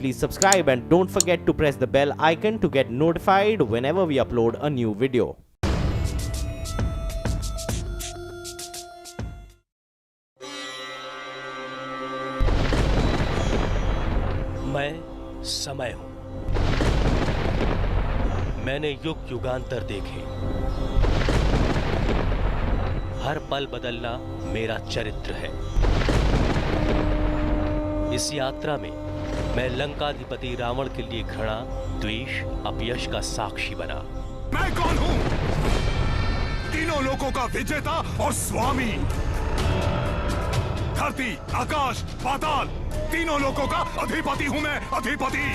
please subscribe and don't forget to press the bell icon to get notified whenever we upload a new video. मैं समय हूं। मैंने युग युगांतर देखे। हर पल बदलना मेरा चरित्र है। इस यात्रा में मैं लंकाधिपति रावण के लिए घृणा, द्वेष, अपयश का साक्षी बना। मैं कौन हूं? तीनों लोकों का विजेता और स्वामी। धरती, आकाश, पाताल, तीनों लोकों का अधिपति हूं मैं, अधिपति।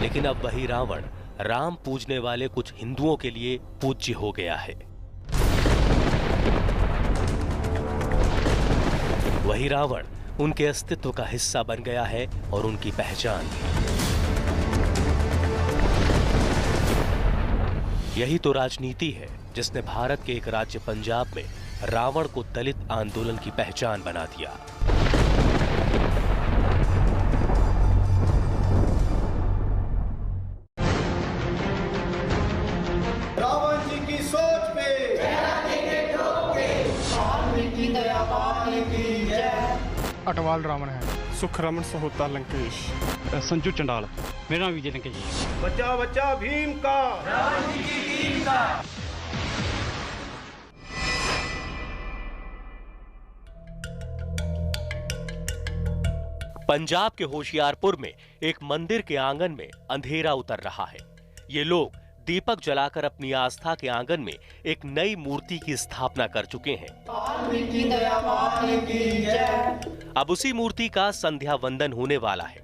लेकिन अब वही रावण राम पूजने वाले कुछ हिंदुओं के लिए पूज्य हो गया है। वही रावण उनके अस्तित्व का हिस्सा बन गया है और उनकी पहचान भी। यही तो राजनीति है जिसने भारत के एक राज्य पंजाब में रावण को दलित आंदोलन की पहचान बना दिया। रावण जी की सोच पे दया पाने की जय। अटवाल रावण है। सुख रमन सहोता लंकेश। संजू चंडाल। मेरा नाम विजय लंकेश। बच्चा बच्चा भीम का, रावण जी की टीम का। पंजाब के होशियारपुर में एक मंदिर के आंगन में अंधेरा उतर रहा है। ये लोग दीपक जलाकर अपनी आस्था के आंगन में एक नई मूर्ति की स्थापना कर चुके हैं। अब उसी मूर्ति का संध्या वंदन होने वाला है।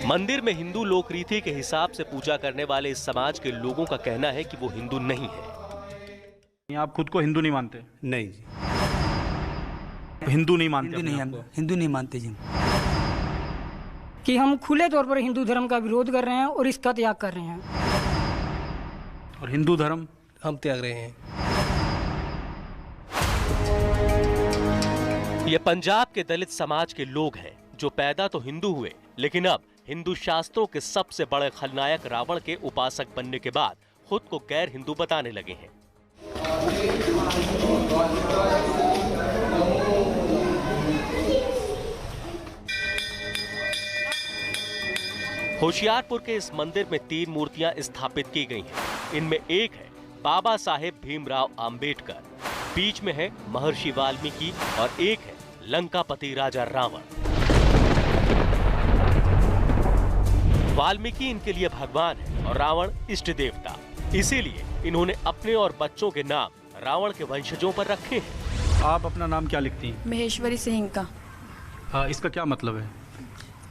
मंदिर में हिंदू लोक रीति के हिसाब से पूजा करने वाले इस समाज के लोगों का कहना है कि वो हिंदू नहीं है। आप खुद को हिंदू नहीं मानते? नहीं जी, हिंदू नहीं मानते? हिंदू नहीं मानते जी। कि हम खुले तौर पर हिंदू धर्म का विरोध कर रहे हैं और इसका त्याग कर रहे हैं। और हिंदू धर्म हम त्याग रहे हैं। ये पंजाब के दलित समाज के लोग हैं जो पैदा तो हिंदू हुए, लेकिन अब हिंदू शास्त्रों के सबसे बड़े खलनायक रावण के उपासक बनने के बाद खुद को गैर हिंदू बताने लगे हैं। होशियारपुर के इस मंदिर में 3 मूर्तियां स्थापित की गई हैं। इनमें एक है बाबा साहेब भीमराव अंबेडकर, बीच में है महर्षि वाल्मीकि और एक है लंकापति राजा रावण। वाल्मीकि इनके लिए भगवान है और रावण इष्ट देवता। इसीलिए इन्होंने अपने और बच्चों के नाम रावण के वंशजों पर रखे हैं। आप अपना नाम क्या लिखती हैं? महेश्वरी सिंह का। इसका क्या मतलब है?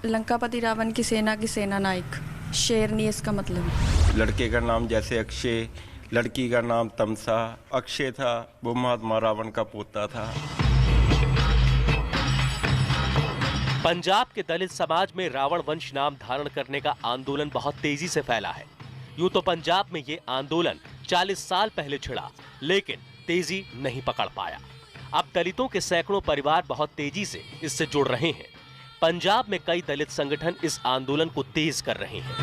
लंकापति रावण की सेना नायक, शेरनी इसका मतलब। लड़के का नाम जैसे अक्षय, लड़की का नाम तमसा। अक्षय था वो महात्मा रावण का पोता था। पंजाब के दलित समाज में रावण वंश नाम धारण करने का आंदोलन बहुत तेजी से फैला है। यूं तो पंजाब में ये आंदोलन 40 साल पहले छिड़ा, लेकिन तेजी नहीं पकड़ पाया। अब दलितों के सैकड़ों परिवार बहुत तेजी से इससे जुड़ रहे हैं। पंजाब में कई दलित संगठन इस आंदोलन को तेज कर रहे हैं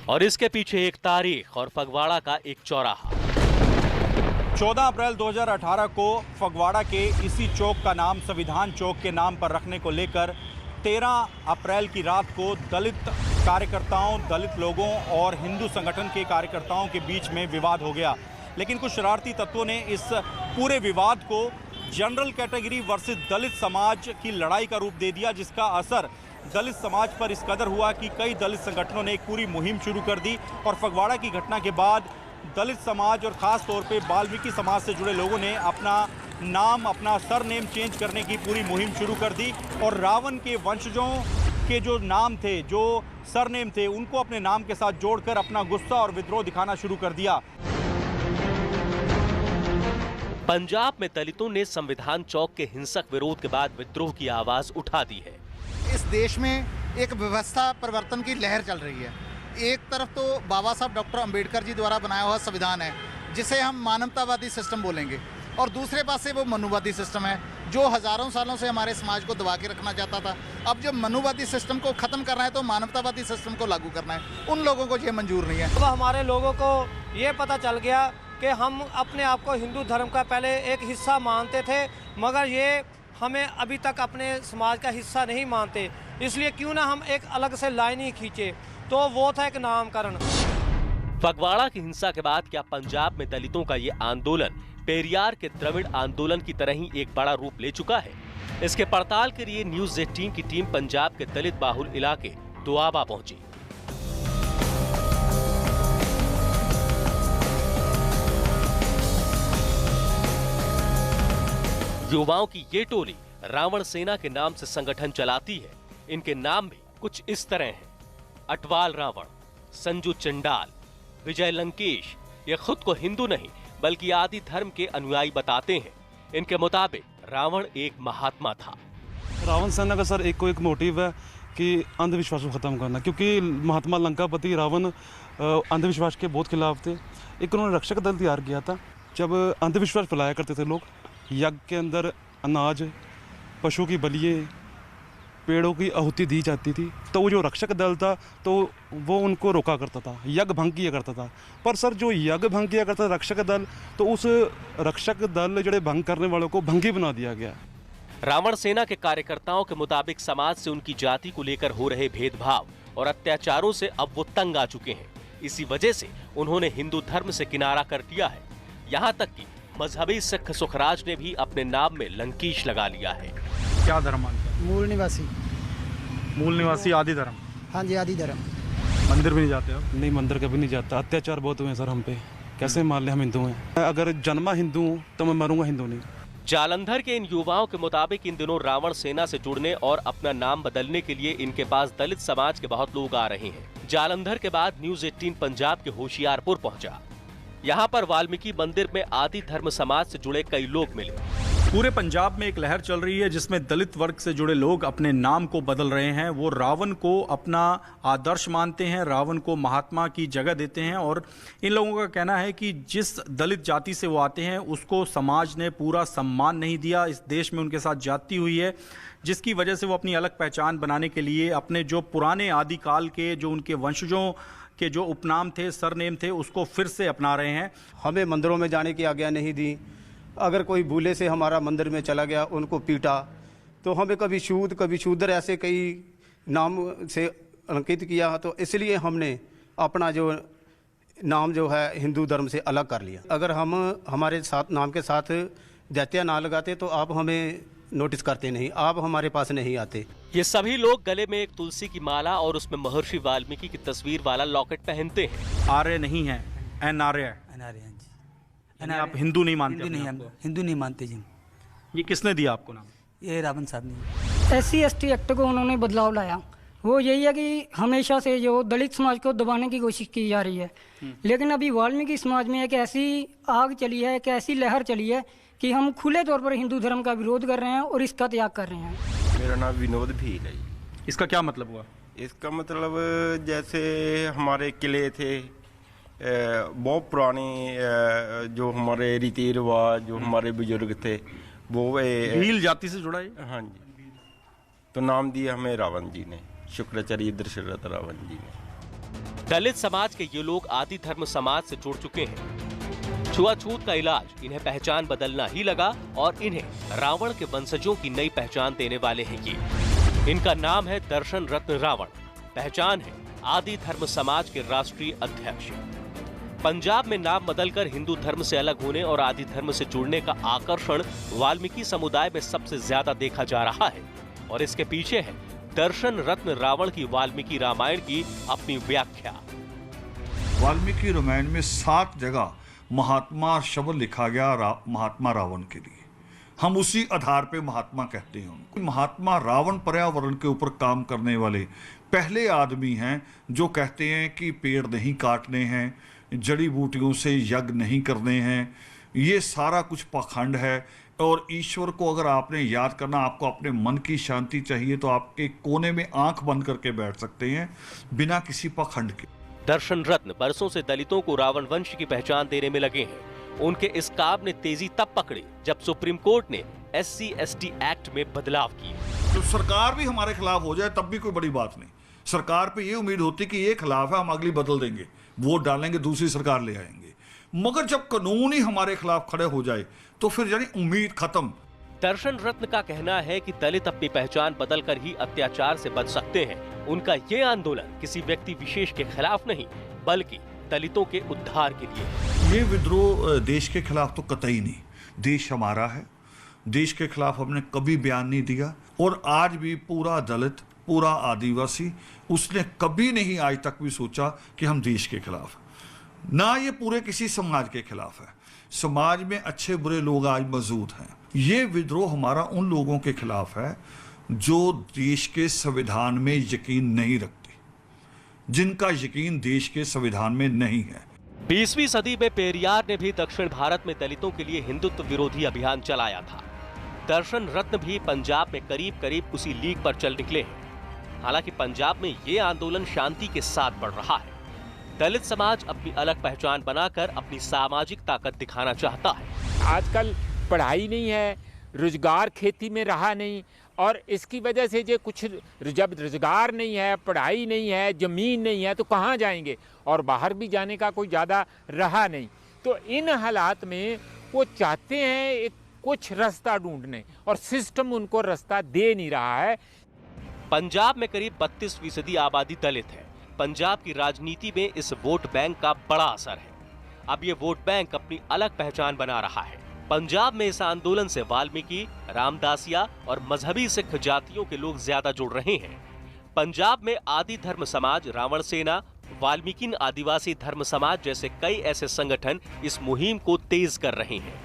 और इसके पीछे एक तारीख और फगवाड़ा का एक चौराहा। 14 अप्रैल 2018 को फगवाड़ा के इसी चौक का नाम संविधान चौक के नाम पर रखने को लेकर 13 अप्रैल की रात को दलित कार्यकर्ताओं, दलित लोगों और हिंदू संगठन के कार्यकर्ताओं के बीच में विवाद हो गया। लेकिन कुछ शरारती तत्वों ने इस पूरे विवाद को जनरल कैटेगरी वर्सेस दलित समाज की लड़ाई का रूप दे दिया, जिसका असर दलित समाज पर इस कदर हुआ कि कई दलित संगठनों ने एक पूरी मुहिम शुरू कर दी। और फगवाड़ा की घटना के बाद दलित समाज और ख़ास तौर पे वाल्मीकि समाज से जुड़े लोगों ने अपना नाम, अपना सरनेम चेंज करने की पूरी मुहिम शुरू कर दी और रावण के वंशजों के जो नाम थे, जो सरनेम थे, उनको अपने नाम के साथ जोड़कर अपना गुस्सा और विद्रोह दिखाना शुरू कर दिया। पंजाब में दलितों ने संविधान चौक के हिंसक विरोध के बाद विद्रोह की आवाज उठा दी है। इस देश में एक व्यवस्था परिवर्तन की लहर चल रही है। एक तरफ तो बाबा साहब डॉक्टर अंबेडकर जी द्वारा बनाया हुआ संविधान है, जिसे हम मानवतावादी सिस्टम बोलेंगे, और दूसरे पास से वो मनुवादी सिस्टम है जो हज़ारों सालों से हमारे समाज को दबा के रखना चाहता था। अब जब मनुवादी सिस्टम को ख़त्म करना है तो मानवतावादी सिस्टम को लागू करना है, उन लोगों को ये मंजूर नहीं है। अब हमारे लोगों को ये पता चल गया कि हम अपने आप को हिंदू धर्म का पहले एक हिस्सा मानते थे, मगर ये हमें अभी तक अपने समाज का हिस्सा नहीं मानते, इसलिए क्यों ना हम एक अलग से लाइन ही खींचे, तो वो था एक नामकरण। फगवाड़ा की हिंसा के बाद क्या पंजाब में दलितों का ये आंदोलन पेरियार के द्रविड़ आंदोलन की तरह ही एक बड़ा रूप ले चुका है? इसके पड़ताल के लिए न्यूज़ 18 की टीम पंजाब के दलित बाहुल इलाके दोआबा पहुंची। युवाओं की ये टोली रावण सेना के नाम से संगठन चलाती है। इनके नाम भी कुछ इस तरह हैं: अटवाल रावण, संजू चंडाल, विजय लंकेश। ये खुद को हिंदू नहीं बल्कि आदि धर्म के अनुयायी बताते हैं। इनके मुताबिक रावण एक महात्मा था। रावण सेना का सर एक मोटिव है कि अंधविश्वास को खत्म करना, क्योंकि महात्मा लंकापति रावण अंधविश्वास के बहुत खिलाफ थे। एक उन्होंने रक्षक दल तैयार किया था। जब अंधविश्वास फैलाया करते थे लोग, यज्ञ के अंदर अनाज, पशु की बलिए, पेड़ों की आहुति दी जाती थी, तो वो जो रक्षक दल था तो वो उनको रोका करता था, यज्ञ भंग किया करता था। पर सर जो यज्ञ भंग किया करता था रक्षक दल, तो उस रक्षक दल जो भंग करने वालों को भंगी बना दिया गया। रावण सेना के कार्यकर्ताओं के मुताबिक समाज से उनकी जाति को लेकर हो रहे भेदभाव और अत्याचारों से अब वो तंग आ चुके हैं। इसी वजह से उन्होंने हिंदू धर्म से किनारा कर दिया है। यहाँ तक कि मजहबी सिख सुखराज ने भी अपने नाम में लंकेश लगा लिया है। क्या धर्म मानते हैं? मूल निवासी। मूल निवासी आदि धर्म? हाँ जी, आदि धर्म। मंदिर भी नहीं जाते हो? नहीं, मंदिर कभी नहीं जाता। अत्याचार बहुत हुए हैं सर हम पे, कैसे मान ले हम हिंदू हैं? अगर जन्मा हिंदू हूँ तो मैं मरूंगा हिंदू नहीं। जालंधर के इन युवाओं के मुताबिक इन दिनों रावण सेना से जुड़ने और अपना नाम बदलने के लिए इनके पास दलित समाज के बहुत लोग आ रहे हैं। जालंधर के बाद न्यूज़ 18 पंजाब के होशियारपुर पहुंचा। यहाँ पर वाल्मीकि मंदिर में आदि धर्म समाज से जुड़े कई लोग मिले। पूरे पंजाब में एक लहर चल रही है जिसमें दलित वर्ग से जुड़े लोग अपने नाम को बदल रहे हैं। वो रावण को अपना आदर्श मानते हैं, रावण को महात्मा की जगह देते हैं और इन लोगों का कहना है कि जिस दलित जाति से वो आते हैं उसको समाज ने पूरा सम्मान नहीं दिया। इस देश में उनके साथ जाति हुई है, जिसकी वजह से वो अपनी अलग पहचान बनाने के लिए अपने जो पुराने आदिकाल के जो उनके वंशजों के जो उपनाम थे, सरनेम थे, उसको फिर से अपना रहे हैं। हमें मंदिरों में जाने की आज्ञा नहीं दी। अगर कोई भूले से हमारा मंदिर में चला गया, उनको पीटा, तो हमें कभी शूद कभी शूद्र ऐसे कई नाम से अंकित किया। तो इसलिए हमने अपना जो नाम जो है हिंदू धर्म से अलग कर लिया। अगर हम हमारे साथ नाम के साथ दैत्या ना लगाते तो आप हमें नोटिस करते नहीं, आप हमारे पास नहीं आते। ये सभी लोग गले में एक तुलसी की माला और उसमें महर्षि वाल्मीकि की तस्वीर वाला लॉकेट पहनते हैं। आर्य नहीं है, अनार्य। आप हिंदू नहीं मानते? हिंदू नहीं मानते जी। ये किसने दिया आपको नाम? ये रावण साहब ने। SC/ST एक्ट को उन्होंने बदलाव लाया। वो यही है कि हमेशा से जो दलित समाज को दबाने की कोशिश की जा रही है, लेकिन अभी वाल्मीकि समाज में एक ऐसी आग चली है, एक ऐसी लहर चली है कि हम खुले तौर पर हिंदू धर्म का विरोध कर रहे हैं और इसका त्याग कर रहे हैं। मेरा नाम विनोद भील है। इसका क्या मतलब हुआ? इसका मतलब जैसे हमारे किले थे, बहुत पुराने जो हमारे रीति रिवाज, जो हमारे बुजुर्ग थे, वो भील जाति से जुड़ा है। हाँ जी, तो नाम दिया हमें रावण जी ने, शुक्राचार्य दशरथ रावण जी ने। दलित समाज के ये लोग आदि धर्म समाज से जुड़ चुके हैं। छुआछूत का इलाज इन्हें पहचान बदलना ही लगा और इन्हें रावण के वंशजों की नई पहचान देने वाले हैं ये। इनका नाम है दर्शन रत्न रावण। पहचान है आदि धर्म समाज के राष्ट्रीय अध्यक्ष। पंजाब में नाम बदलकर हिंदू धर्म से अलग होने और आदि धर्म से जुड़ने का आकर्षण वाल्मीकि समुदाय में सबसे ज्यादा देखा जा रहा है और इसके पीछे है दर्शन रत्न रावण की वाल्मीकि रामायण की अपनी व्याख्या। वाल्मीकि रामायण में 7 जगह महात्मा शब्द लिखा गया महात्मा रावण के लिए। हम उसी आधार पे महात्मा कहते हैं उनको। महात्मा रावण पर्यावरण के ऊपर काम करने वाले पहले आदमी हैं जो कहते हैं कि पेड़ नहीं काटने हैं, जड़ी बूटियों से यज्ञ नहीं करने हैं। ये सारा कुछ पाखंड है और ईश्वर को अगर आपने याद करना, आपको अपने मन की शांति चाहिए तो आप एक कोने में आंख बंद करके बैठ सकते हैं बिना किसी पाखंड के। दर्शन रत्न बरसों से दलितों को रावण वंश की पहचान देने में लगे हैं। उनके इस काम ने तेजी तब पकड़ी जब सुप्रीम कोर्ट ने SC/ST एक्ट में बदलाव किए। तो सरकार भी हमारे खिलाफ हो जाए तब भी कोई बड़ी बात नहीं। सरकार पे ये उम्मीद होती कि ये खिलाफ है, हम अगली बदल देंगे, वोट डालेंगे, दूसरी सरकार ले आएंगे। मगर जब कानून ही हमारे खिलाफ खड़े हो जाए तो फिर यानी उम्मीद खत्म। दर्शन रत्न का कहना है कि दलित अपनी पहचान बदलकर ही अत्याचार से बच सकते हैं। उनका ये आंदोलन किसी व्यक्ति विशेष के खिलाफ नहीं बल्कि दलितों के उद्धार के लिए। ये विद्रोह देश के खिलाफ तो कतई नहीं, देश हमारा है, देश के खिलाफ हमने कभी बयान नहीं दिया। और आज भी पूरा दलित, पूरा आदिवासी, उसने कभी नहीं आज तक भी सोचा कि हम देश के खिलाफ, ना ये पूरे किसी समाज के खिलाफ है। समाज में अच्छे बुरे लोग आज मौजूद हैं। ये विद्रोह हमारा उन लोगों के खिलाफ है जो देश के संविधान में यकीन नहीं रखते, जिनका यकीन देश के संविधान में नहीं है। 20वीं सदी में पेरियार ने भी दक्षिण भारत में दलितों के लिए हिंदुत्व विरोधी अभियान चलाया था। दर्शन रत्न भी पंजाब में करीब करीब उसी लीग पर चल निकले हैं। हालांकि पंजाब में ये आंदोलन शांति के साथ बढ़ रहा है। दलित समाज अपनी अलग पहचान बनाकर अपनी सामाजिक ताकत दिखाना चाहता है। आजकल पढ़ाई नहीं है, रोजगार खेती में रहा नहीं, और इसकी वजह से जो कुछ जब रोजगार नहीं है, पढ़ाई नहीं है, ज़मीन नहीं है तो कहाँ जाएंगे, और बाहर भी जाने का कोई ज़्यादा रहा नहीं। तो इन हालात में वो चाहते हैं एक कुछ रास्ता ढूंढने, और सिस्टम उनको रास्ता दे नहीं रहा है। पंजाब में करीब 32% आबादी दलित है। पंजाब की राजनीति में इस वोट बैंक का बड़ा असर है। अब ये वोट बैंक अपनी अलग पहचान बना रहा है। पंजाब में इस आंदोलन से वाल्मीकि, रामदासिया और मजहबी सिख जातियों के लोग ज्यादा जुड़ रहे हैं। पंजाब में आदि धर्म समाज, रावण सेना, वाल्मीकि आदिवासी धर्म समाज जैसे कई ऐसे संगठन इस मुहिम को तेज कर रहे हैं।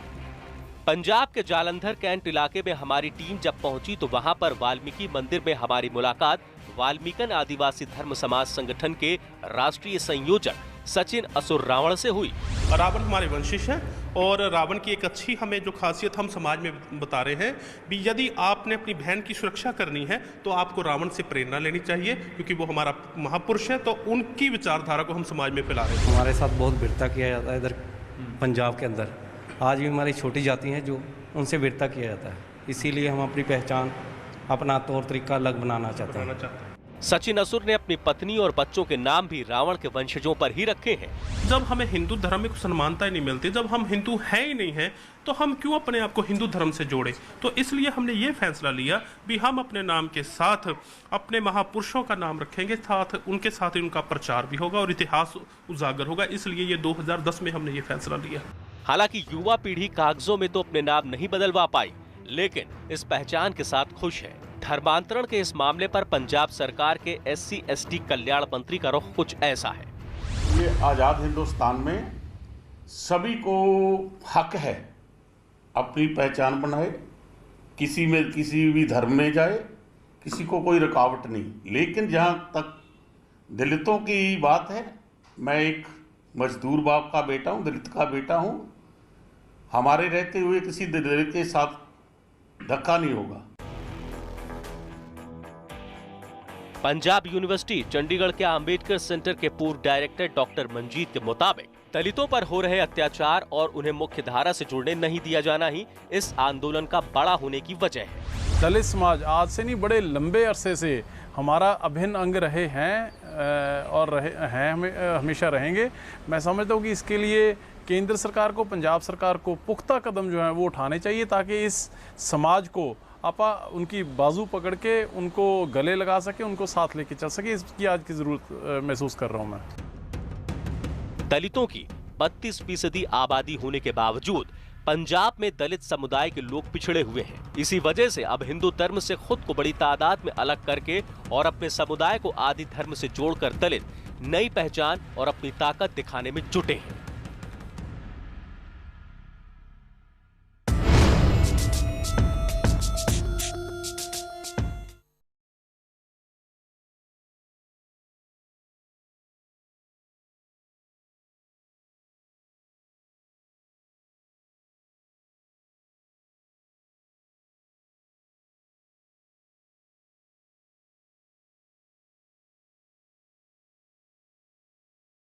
पंजाब के जालंधर कैंट इलाके में हमारी टीम जब पहुंची तो वहां पर वाल्मीकि मंदिर में हमारी मुलाकात वाल्मीकि आदिवासी धर्म समाज संगठन के राष्ट्रीय संयोजक सचिन असुर रावण से हुई। रावण हमारे वंशिज हैं और रावण की एक अच्छी हमें जो खासियत हम समाज में बता रहे हैं भी, यदि आपने अपनी बहन की सुरक्षा करनी है तो आपको रावण से प्रेरणा लेनी चाहिए, क्योंकि वो हमारा महापुरुष है। तो उनकी विचारधारा को हम समाज में फैला रहे हैं। हमारे साथ बहुत वीरता किया जाता है इधर पंजाब के अंदर। आज भी हमारी छोटी जाति हैं जो उनसे वीरता किया जाता है, इसीलिए हम अपनी पहचान, अपना तौर तरीका अलग बनाना चाहते हैं। सचिन असुर ने अपनी पत्नी और बच्चों के नाम भी रावण के वंशजों पर ही रखे हैं। जब हमें हिंदू धर्म में कुछ समानता ही नहीं मिलती, जब हम हिंदू हैं ही नहीं हैं, तो हम क्यों अपने आप को हिंदू धर्म से जोड़े। तो इसलिए हमने ये फैसला लिया भी हम अपने नाम के साथ अपने महापुरुषों का नाम रखेंगे, साथ उनके साथ ही उनका प्रचार भी होगा और इतिहास उजागर होगा। इसलिए ये 2010 में हमने ये फैसला लिया। हालांकि युवा पीढ़ी कागजों में तो अपने नाम नहीं बदलवा पाई, लेकिन इस पहचान के साथ खुश है। धर्मांतरण के इस मामले पर पंजाब सरकार के SC/ST कल्याण मंत्री का रुख कुछ ऐसा है। ये आज़ाद हिंदुस्तान में सभी को हक है अपनी पहचान बनाए, किसी में किसी भी धर्म में जाए, किसी को कोई रुकावट नहीं। लेकिन जहाँ तक दलितों की बात है, मैं एक मजदूर बाप का बेटा हूँ, दलित का बेटा हूँ। हमारे रहते हुए किसी दलित के साथ धक्का नहीं होगा। पंजाब यूनिवर्सिटी चंडीगढ़ के अंबेडकर सेंटर के पूर्व डायरेक्टर डॉक्टर मंजीत के मुताबिक दलितों पर हो रहे अत्याचार और उन्हें मुख्य धारा से जुड़ने नहीं दिया जाना ही इस आंदोलन का बड़ा होने की वजह है। दलित समाज आज से नहीं, बड़े लंबे अरसे से हमारा अभिन्न अंग रहे हैं और हमेशा रहेंगे। मैं समझता हूँ कि इसके लिए केंद्र सरकार को, पंजाब सरकार को पुख्ता कदम जो है वो उठाने चाहिए, ताकि इस समाज को उनकी बाजू पकड़ के उनको गले लगा सके, उनको साथ लेके चल सके। इसकी आज की जरूरत महसूस कर रहा हूं मैं। दलितों की 32% आबादी होने के बावजूद पंजाब में दलित समुदाय के लोग पिछड़े हुए हैं। इसी वजह से अब हिंदू धर्म से खुद को बड़ी तादाद में अलग करके और अपने समुदाय को आदि धर्म से जोड़कर दलित नई पहचान और अपनी ताकत दिखाने में जुटे हैं।